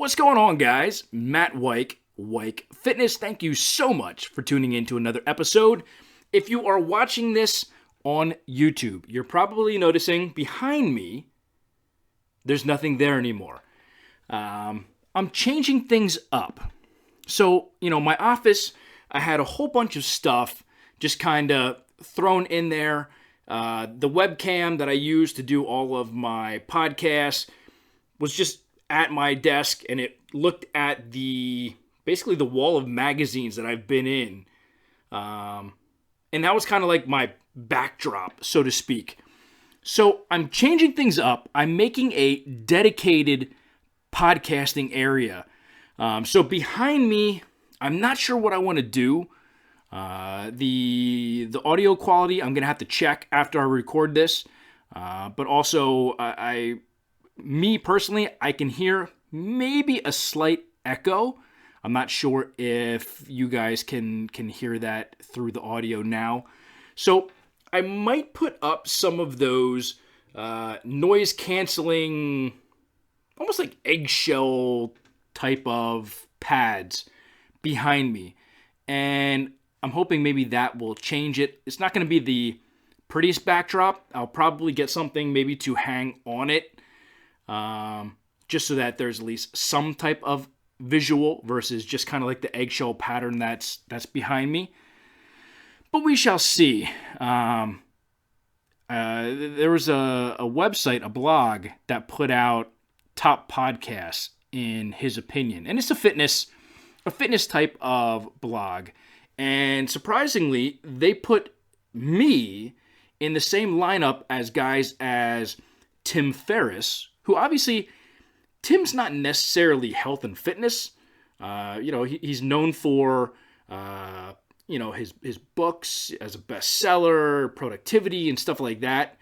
What's going on, guys? Matt Weik, Weik Fitness. Thank you so much for tuning in to another episode. If you are watching this on YouTube, you're probably noticing behind me, there's nothing there anymore. I'm changing things up. So, my office, I had a whole bunch of stuff just kind of thrown in there. The webcam that I use to do all of my podcasts was just at my desk, and it looked at basically the wall of magazines that I've been in. And that was kind of like my backdrop, so to speak. So I'm changing things up. I'm making a dedicated podcasting area. So behind me, I'm not sure what I want to do. The audio quality, I'm going to have to check after I record this. But also, me personally, I can hear maybe a slight echo. I'm not sure if you guys can hear that through the audio now. So I might put up some of those noise canceling, almost like eggshell type of pads behind me. And I'm hoping maybe that will change it. It's not going to be the prettiest backdrop. I'll probably get something maybe to hang on it. Just so that there's at least some type of visual versus just kind of like the eggshell pattern that's behind me. But we shall see. There was a website, a blog, that put out top podcasts in his opinion. And it's a fitness type of blog. And surprisingly, they put me in the same lineup as guys as Tim Ferriss, who obviously, Tim's not necessarily health and fitness. He's known for, his books as a bestseller, productivity, and stuff like that.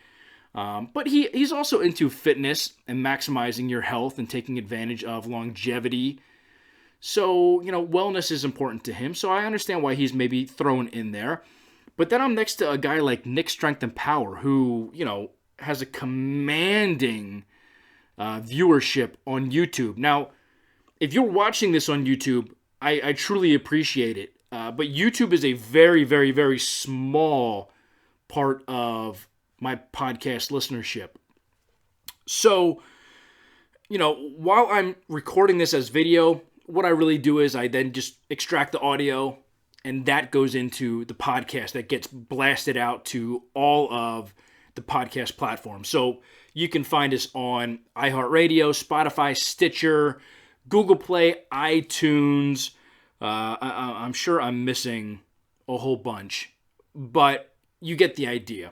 But he's also into fitness and maximizing your health and taking advantage of longevity. So, wellness is important to him. So I understand why he's maybe thrown in there. But then I'm next to a guy like Nick Strength and Power, who, has a commanding viewership on YouTube. Now, if you're watching this on YouTube, I truly appreciate it. But YouTube is a very, very, very small part of my podcast listenership. So, while I'm recording this as video, what I really do is I then just extract the audio, and that goes into the podcast that gets blasted out to all of the podcast platforms. So you can find us on iHeartRadio, Spotify, Stitcher, Google Play, iTunes. I'm sure I'm missing a whole bunch, but you get the idea.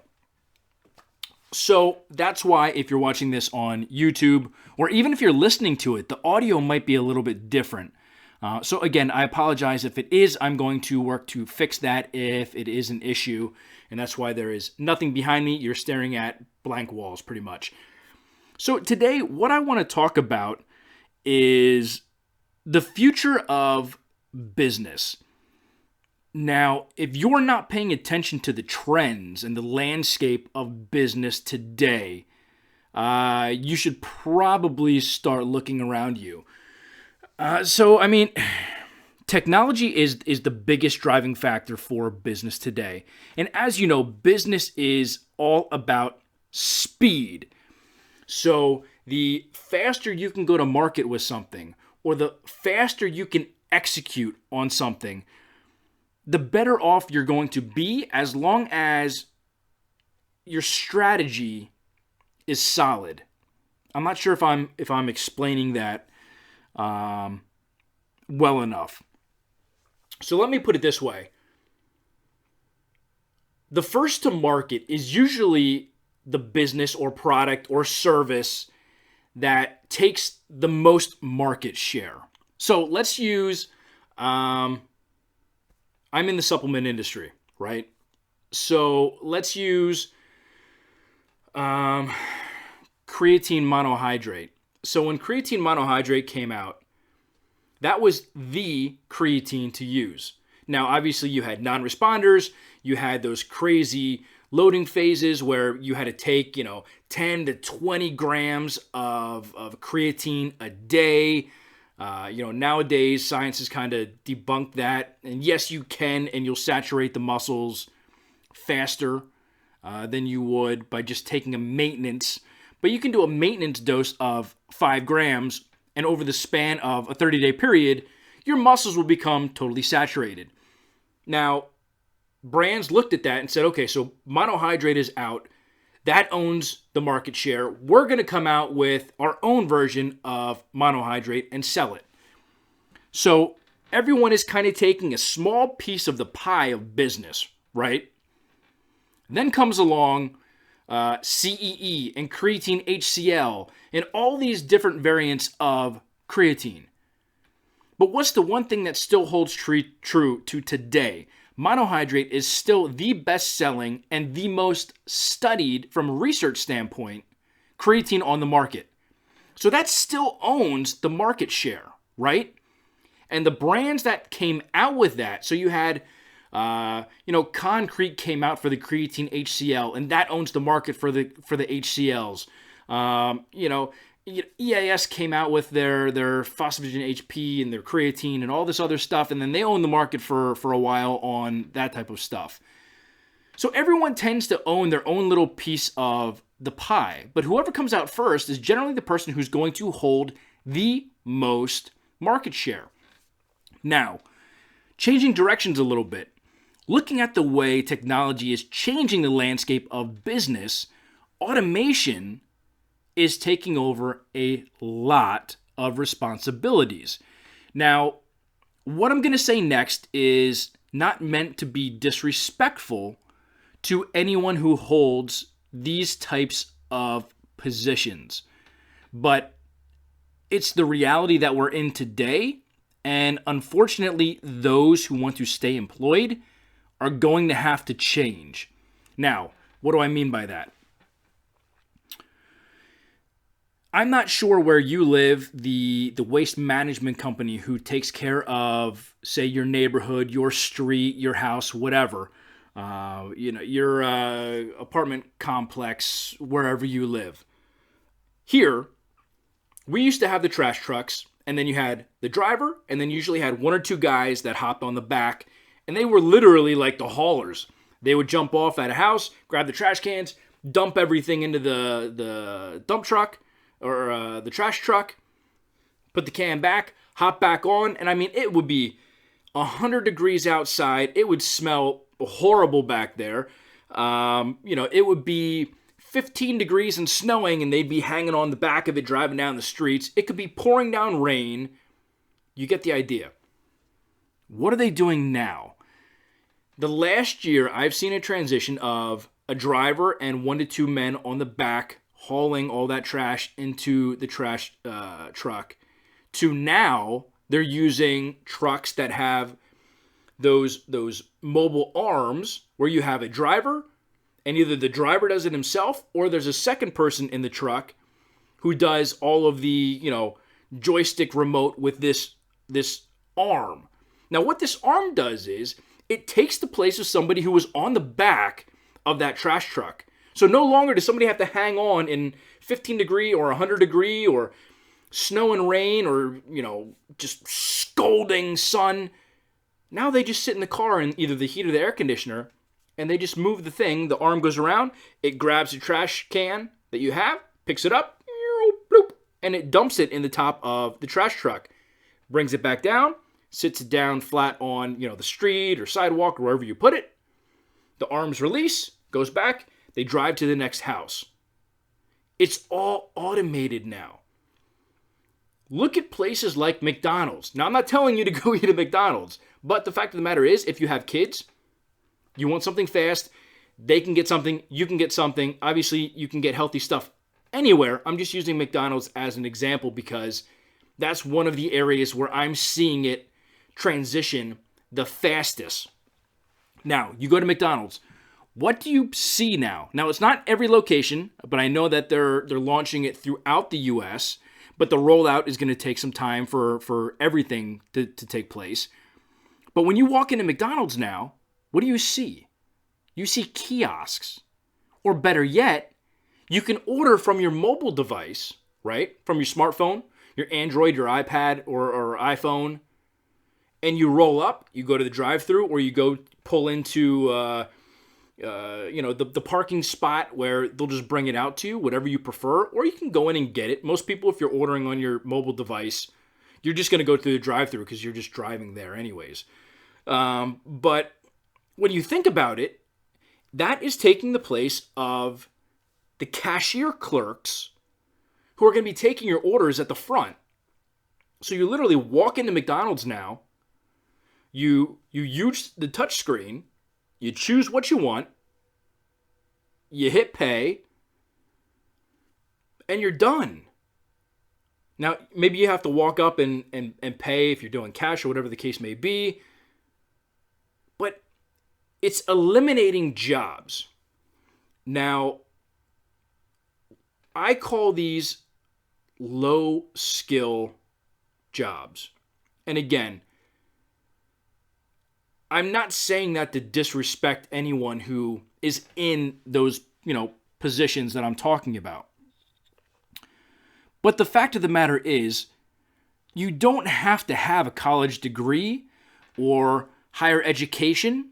So that's why if you're watching this on YouTube, or even if you're listening to it, the audio might be a little bit different. So again, I apologize if it is. I'm going to work to fix that if it is an issue. And that's why there is nothing behind me. You're staring at blank walls pretty much. So today, what I want to talk about is the future of business. Now, if you're not paying attention to the trends and the landscape of business today, you should probably start looking around you. Technology is the biggest driving factor for business today. And as you know, business is all about speed. So the faster you can go to market with something, or the faster you can execute on something, the better off you're going to be, as long as your strategy is solid. I'm not sure if I'm explaining that well enough. So let me put it this way. The first to market is usually the business or product or service that takes the most market share. So let's use, I'm in the supplement industry, right? So let's use creatine monohydrate. So when creatine monohydrate came out, that was the creatine to use. Now, obviously, you had non-responders. You had those crazy loading phases where you had to take, 10 to 20 grams of creatine a day. Nowadays science has kind of debunked that. And yes, you can, and you'll saturate the muscles faster than you would by just taking a maintenance. But you can do a maintenance dose of 5 grams, and over the span of a 30-day period, your muscles will become totally saturated. Now, brands looked at that and said, okay, so monohydrate is out. That owns the market share. We're going to come out with our own version of monohydrate and sell it. So everyone is kind of taking a small piece of the pie of business, right? Then comes along CEE and creatine HCl and all these different variants of creatine. But what's the one thing that still holds true to today? Monohydrate is still the best-selling and the most studied, from a research standpoint, creatine on the market. So that still owns the market share, right? And the brands that came out with that, so you had, Concrete came out for the creatine HCl, and that owns the market for the HCLs. EAS came out with their phosphagen HP and their creatine and all this other stuff, and then they own the market for a while on that type of stuff. So everyone tends to own their own little piece of the pie, but whoever comes out first is generally the person who's going to hold the most market share. Now, changing directions a little bit, looking at the way technology is changing the landscape of business, automation is taking over a lot of responsibilities. Now, what I'm going to say next is not meant to be disrespectful to anyone who holds these types of positions, but it's the reality that we're in today, and unfortunately, those who want to stay employed are going to have to change. Now, what do I mean by that? I'm not sure where you live, the waste management company who takes care of, say, your neighborhood, your street, your house, whatever, your apartment complex, wherever you live. Here, we used to have the trash trucks, and then you had the driver, and then usually had 1 or 2 guys that hopped on the back, and they were literally like the haulers. They would jump off at a house, grab the trash cans, dump everything into the dump truck, or the trash truck, put the can back, hop back on, and I mean, it would be 100 degrees outside. It would smell horrible back there. It would be 15 degrees and snowing, and they'd be hanging on the back of it, driving down the streets. It could be pouring down rain. You get the idea. What are they doing now? The last year, I've seen a transition of a driver and 1 to 2 men on the back hauling all that trash into the trash truck, to now they're using trucks that have those mobile arms where you have a driver, and either the driver does it himself or there's a second person in the truck who does all of the, joystick remote with this arm. Now, what this arm does is it takes the place of somebody who was on the back of that trash truck. So no longer does somebody have to hang on in 15 degree or 100 degree or snow and rain or, just scalding sun. Now they just sit in the car in either the heat or the air conditioner, and they just move the thing. The arm goes around, it grabs the trash can that you have, picks it up, bloop, and it dumps it in the top of the trash truck. Brings it back down, sits it down flat on, the street or sidewalk or wherever you put it. The arms release, goes back. They drive to the next house. It's all automated now. Look at places like McDonald's. Now, I'm not telling you to go eat at McDonald's, but the fact of the matter is, if you have kids, you want something fast, they can get something, you can get something. Obviously, you can get healthy stuff anywhere. I'm just using McDonald's as an example because that's one of the areas where I'm seeing it transition the fastest. Now, you go to McDonald's. What do you see now? Now, it's not every location, but I know that they're launching it throughout the U.S., but the rollout is going to take some time for everything to take place. But when you walk into McDonald's now, what do you see? You see kiosks. Or better yet, you can order from your mobile device, right? From your smartphone. your Android, your iPad, or iPhone, and you roll up, you go to the drive-thru, or you go pull into the parking spot where they'll just bring it out to you, whatever you prefer, or you can go in and get it. Most people, if you're ordering on your mobile device, you're just going to go through the drive-thru because you're just driving there anyways. But when you think about it, that is taking the place of the cashier clerks who are going to be taking your orders at the front. So you literally walk into McDonald's now, you use the touch screen, you choose what you want, you hit pay, and you're done. Now, maybe you have to walk up and pay if you're doing cash or whatever the case may be, but it's eliminating jobs. Now, I call these low-skill jobs. And again, I'm not saying that to disrespect anyone who is in those, positions that I'm talking about. But the fact of the matter is, you don't have to have a college degree or higher education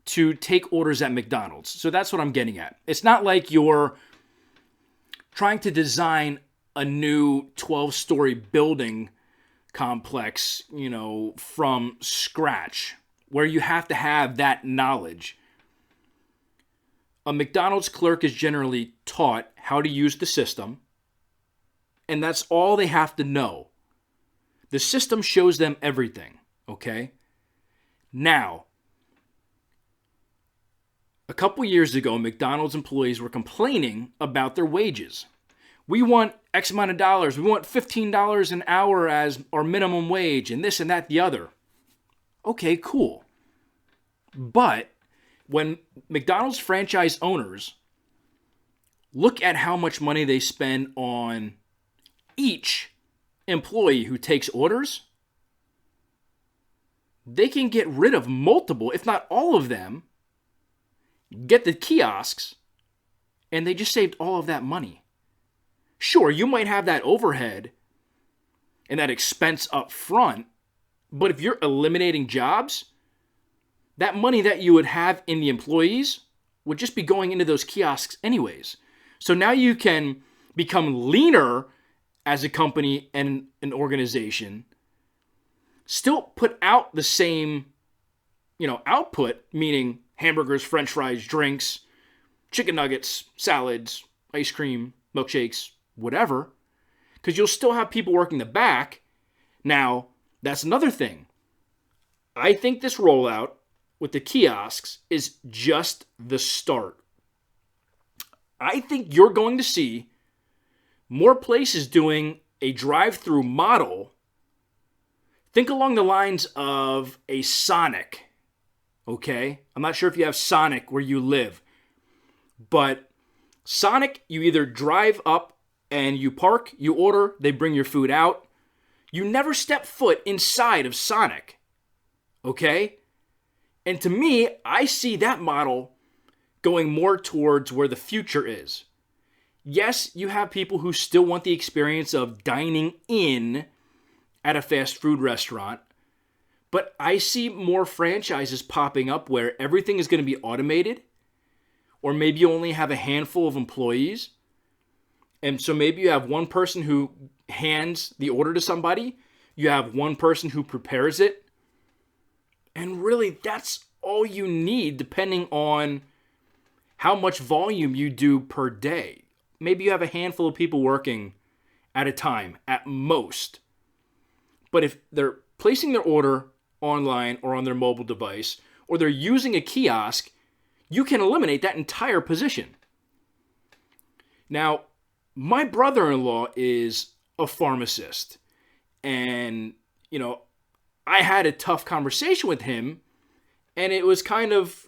to take orders at McDonald's. So that's what I'm getting at. It's not like you're trying to design a new 12-story building complex, from scratch, where you have to have that knowledge. A McDonald's clerk is generally taught how to use the system, and that's all they have to know. The system shows them everything, okay? Now, a couple years ago, McDonald's employees were complaining about their wages. We want X amount of dollars. We want $15 an hour as our minimum wage, and this and that, the other. Okay, cool. But when McDonald's franchise owners look at how much money they spend on each employee who takes orders, they can get rid of multiple, if not all of them, get the kiosks, and they just saved all of that money. Sure, you might have that overhead and that expense up front, but if you're eliminating jobs, that money that you would have in the employees would just be going into those kiosks anyways. So now you can become leaner as a company and an organization, still put out the same, output, meaning hamburgers, french fries, drinks, chicken nuggets, salads, ice cream, milkshakes, whatever, because you'll still have people working the back. Now, that's another thing. I think this rollout with the kiosks is just the start. I think you're going to see more places doing a drive-through model. Think along the lines of a Sonic, okay? I'm not sure if you have Sonic where you live, but Sonic, you either drive up and you park, you order, they bring your food out. You never step foot inside of Sonic, okay? And to me, I see that model going more towards where the future is. Yes, you have people who still want the experience of dining in at a fast food restaurant, but I see more franchises popping up where everything is going to be automated, or maybe you only have a handful of employees. And so maybe you have one person who hands the order to somebody, you have one person who prepares it, and really that's all you need depending on how much volume you do per day. Maybe you have a handful of people working at a time at most. But if they're placing their order online or on their mobile device, or they're using a kiosk, you can eliminate that entire position. Now, my brother-in-law is a pharmacist, and, I had a tough conversation with him, and it was kind of,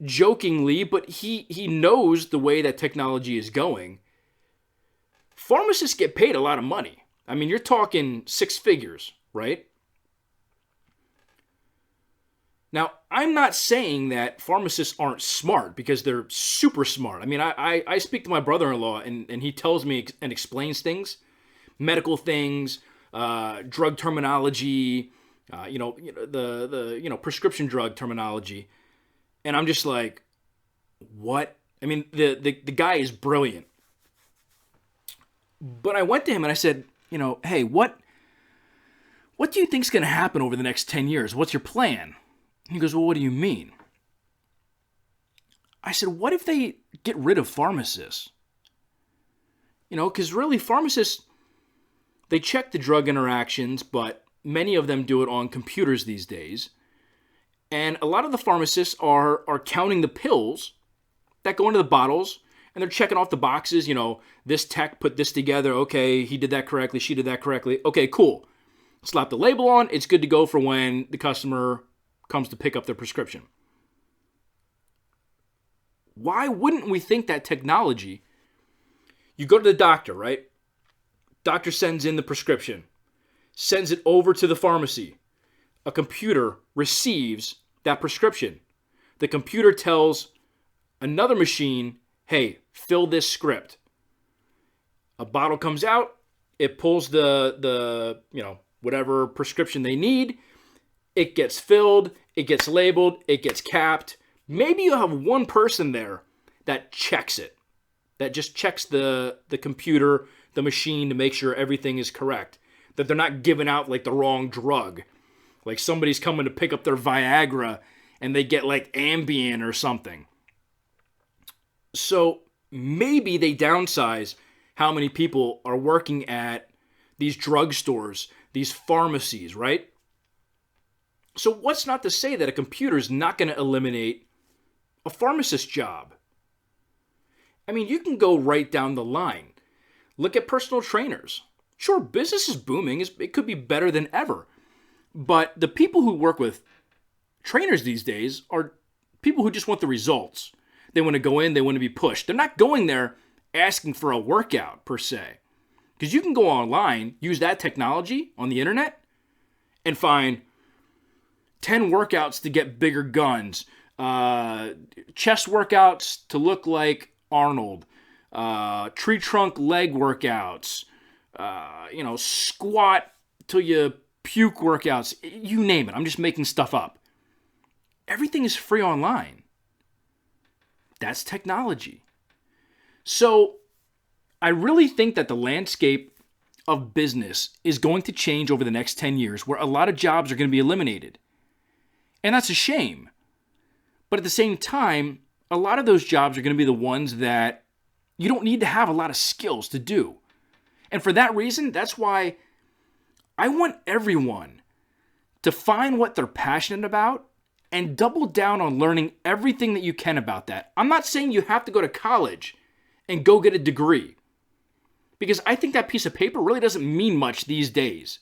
jokingly, but he knows the way that technology is going. Pharmacists get paid a lot of money. I mean, you're talking six figures, right? Now, I'm not saying that pharmacists aren't smart, because they're super smart. I mean, I speak to my brother-in-law, and he tells me and explains things, medical things, drug terminology, prescription drug terminology. And I'm just like, what? I mean, the guy is brilliant. But I went to him and I said, hey, what do you think's going to happen over the next 10 years? What's your plan? He goes, well, what do you mean? I said, what if they get rid of pharmacists? Because really pharmacists, they check the drug interactions, but many of them do it on computers these days. And a lot of the pharmacists are counting the pills that go into the bottles, and they're checking off the boxes. This tech put this together. Okay, he did that correctly. She did that correctly. Okay, cool. Slap the label on. It's good to go for when the customer comes to pick up their prescription. Why wouldn't we think that technology? You go to the doctor, right? Doctor sends in the prescription, sends it over to the pharmacy. A computer receives that prescription. The computer tells another machine, hey, fill this script. A bottle comes out, it pulls the whatever prescription they need. It gets filled, it gets labeled, it gets capped. Maybe you have one person there that checks it, that just checks the computer, the machine to make sure everything is correct, that they're not giving out like the wrong drug. Like somebody's coming to pick up their Viagra and they get like Ambien or something. So maybe they downsize how many people are working at these drugstores, these pharmacies, right? So what's not to say that a computer is not going to eliminate a pharmacist's job? I mean, you can go right down the line. Look at personal trainers. Sure, business is booming. It could be better than ever. But the people who work with trainers these days are people who just want the results. They want to go in, they want to be pushed. They're not going there asking for a workout per se. Because you can go online, use that technology on the internet, and find 10 workouts to get bigger guns, chest workouts to look like Arnold, tree trunk leg workouts, squat till you puke workouts, you name it. I'm just making stuff up. Everything is free online. That's technology. So I really think that the landscape of business is going to change over the next 10 years, where a lot of jobs are going to be eliminated. And that's a shame. But at the same time, a lot of those jobs are going to be the ones that you don't need to have a lot of skills to do. And for that reason, that's why I want everyone to find what they're passionate about and double down on learning everything that you can about that. I'm not saying you have to go to college and go get a degree, because I think that piece of paper really doesn't mean much these days.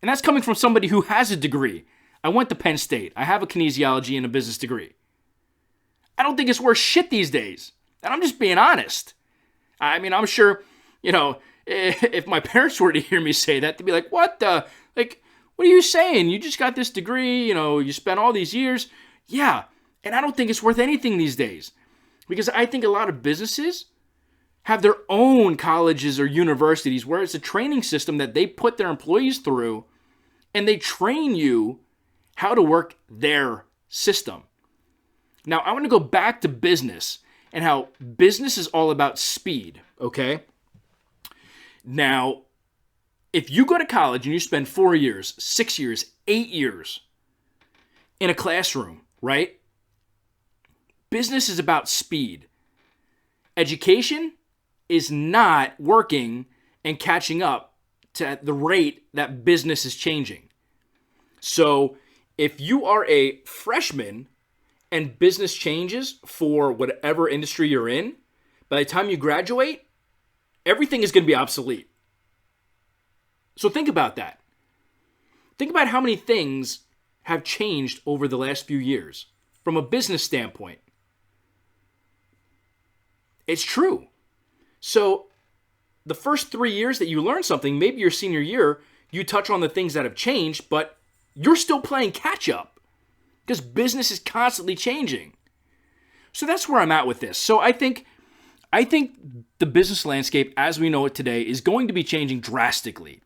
And that's coming from somebody who has a degree. I went to Penn State. I have a kinesiology and a business degree. I don't think it's worth shit these days. And I'm just being honest. I mean, I'm sure, if my parents were to hear me say that, they'd be like, what are you saying? You just got this degree, you spent all these years. Yeah, and I don't think it's worth anything these days. Because I think a lot of businesses have their own colleges or universities where it's a training system that they put their employees through, and they train you how to work their system. Now, I want to go back to business and how business is all about speed, okay? Now, if you go to college and you spend 4 years, 6 years, 8 years in a classroom, right? Business is about speed. Education is not working and catching up to the rate that business is changing. So if you are a freshman and business changes for whatever industry you're in, by the time you graduate, everything is going to be obsolete. So think about that. Think about how many things have changed over the last few years from a business standpoint. It's true. So the first 3 years that you learn something, maybe your senior year, you touch on the things that have changed, but you're still playing catch up because business is constantly changing. So that's where I'm at with this. So I think I think the business landscape as we know it today is going to be changing drastically.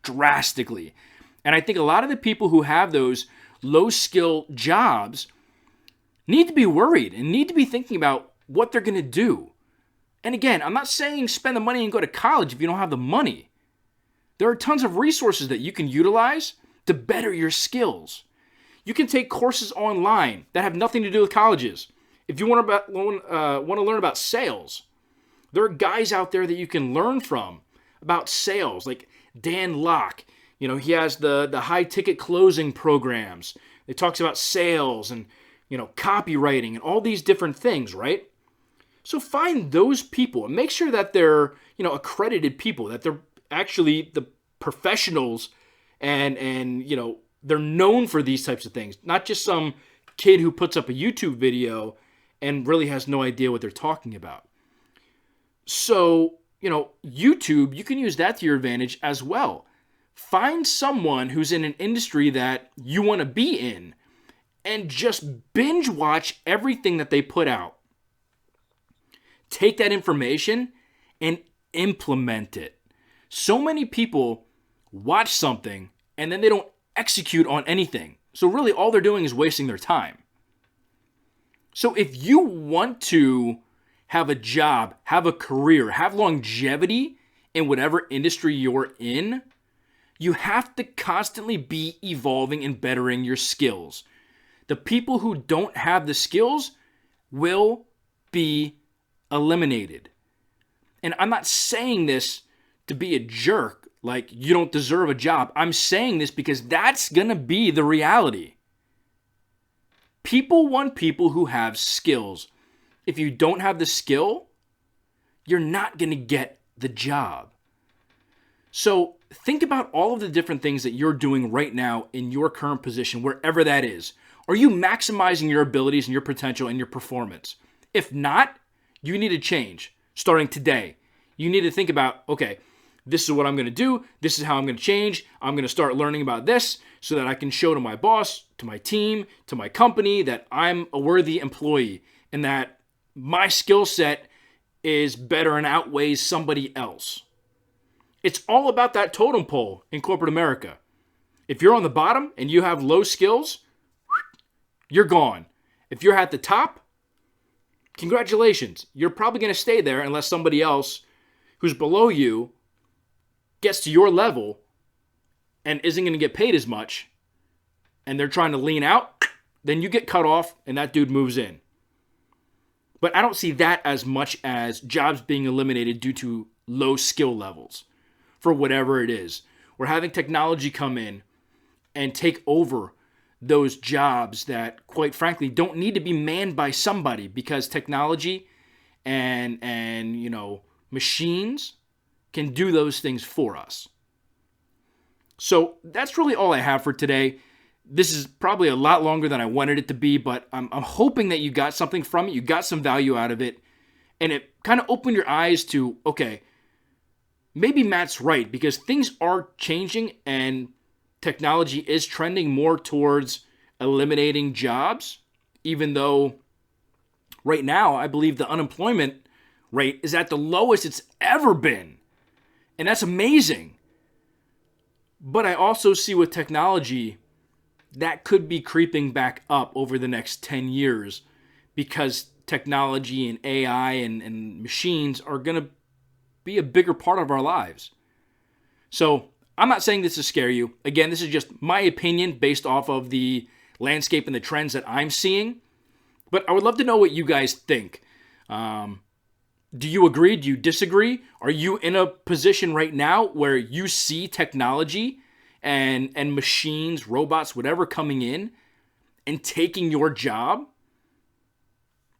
And I think a lot of the people who have those low skill jobs need to be worried and need to be thinking about what they're going to do. And again, I'm not saying spend the money and go to college if you don't have the money. There are tons of resources that you can utilize to better your skills. You can take courses online that have nothing to do with colleges. If you want to learn about sales, there are guys out there that you can learn from about sales, like Dan Locke. You know, he has the high ticket closing programs. It talks about sales and, copywriting and all these different things, right? So find those people and make sure that they're, accredited people, that they're actually the professionals and they're known for these types of things, not just some kid who puts up a YouTube video and really has no idea what they're talking about. So, YouTube, you can use that to your advantage as well. Find someone who's in an industry that you want to be in and just binge watch everything that they put out. Take that information and implement it. So many people watch something and then they don't execute on anything. So really all they're doing is wasting their time. So if you want to have a job, have a career, have longevity in whatever industry you're in, you have to constantly be evolving and bettering your skills. The people who don't have the skills will be eliminated. And I'm not saying this to be a jerk, like you don't deserve a job. I'm saying this because that's going to be the reality. People want people who have skills. If you don't have the skill, you're not going to get the job. So think about all of the different things that you're doing right now in your current position, wherever that is. Are you maximizing your abilities and your potential and your performance? If not, you need to change starting today. You need to think about, okay, this is what I'm going to do. This is how I'm going to change. I'm going to start learning about this so that I can show to my boss, to my team, to my company that I'm a worthy employee and that my skill set is better and outweighs somebody else. It's all about that totem pole in corporate America. If you're on the bottom and you have low skills, you're gone. If you're at the top, congratulations. You're probably going to stay there unless somebody else who's below you gets to your level and isn't going to get paid as much and they're trying to lean out, then you get cut off and that dude moves in. But I don't see that as much as jobs being eliminated due to low skill levels for whatever it is. We're having technology come in and take over those jobs that, quite frankly, don't need to be manned by somebody because technology and machines can do those things for us. So that's really all I have for today. This is probably a lot longer than I wanted it to be, but I'm hoping that you got something from it. You got some value out of it. And it kind of opened your eyes to, okay, maybe Matt's right because things are changing and technology is trending more towards eliminating jobs, even though right now I believe the unemployment rate is at the lowest it's ever been. And that's amazing. But I also see with technology that could be creeping back up over the next 10 years because technology and AI and machines are going to be a bigger part of our lives. So I'm not saying this to scare you. Again, this is just my opinion based off of the landscape and the trends that I'm seeing. But I would love to know what you guys think. Do you agree? Do you disagree? Are you in a position right now where you see technology and machines, robots, whatever coming in and taking your job?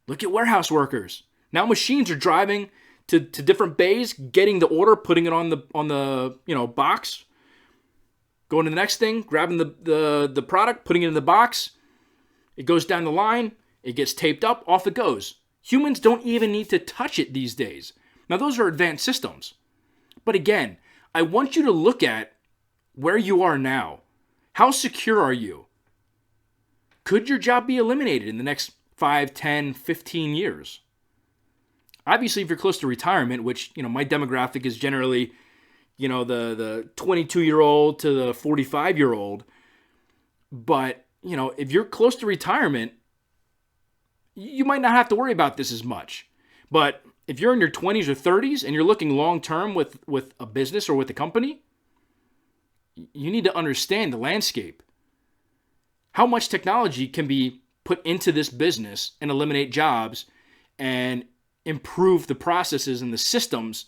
Look at warehouse workers. Now machines are driving to different bays, getting the order, putting it on the box, going to the next thing, grabbing the product, putting it in the box. It goes down the line, it gets taped up, off it goes. Humans don't even need to touch it these days. Now, those are advanced systems. But again, I want you to look at where you are now. How secure are you? Could your job be eliminated in the next 5, 10, 15 years? Obviously, if you're close to retirement, which, my demographic is generally, the 22-year-old to the 45-year-old. But, if you're close to retirement, you might not have to worry about this as much. But if you're in your 20s or 30s and you're looking long-term with a business or with a company, you need to understand the landscape. How much technology can be put into this business and eliminate jobs and improve the processes and the systems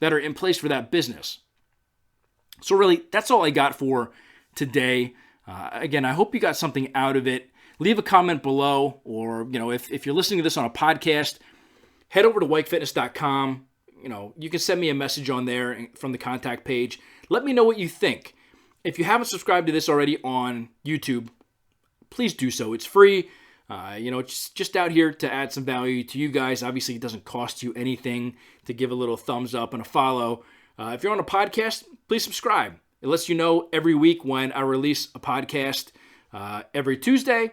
that are in place for that business. So really, that's all I got for today. Again, I hope you got something out of it. Leave a comment below, or if you're listening to this on a podcast, head over to weikfitness.com. You can send me a message on there from the contact page. Let me know what you think. If you haven't subscribed to this already on YouTube, please do so. It's free. It's just out here to add some value to you guys. Obviously, it doesn't cost you anything to give a little thumbs up and a follow. If you're on a podcast, please subscribe. It lets you know every week when I release a podcast every Tuesday.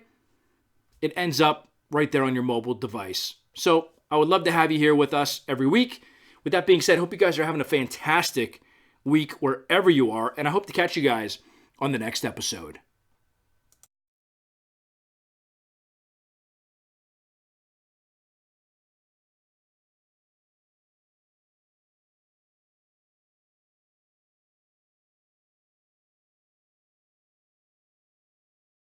It ends up right there on your mobile device. So I would love to have you here with us every week. With that being said, hope you guys are having a fantastic week wherever you are, and I hope to catch you guys on the next episode.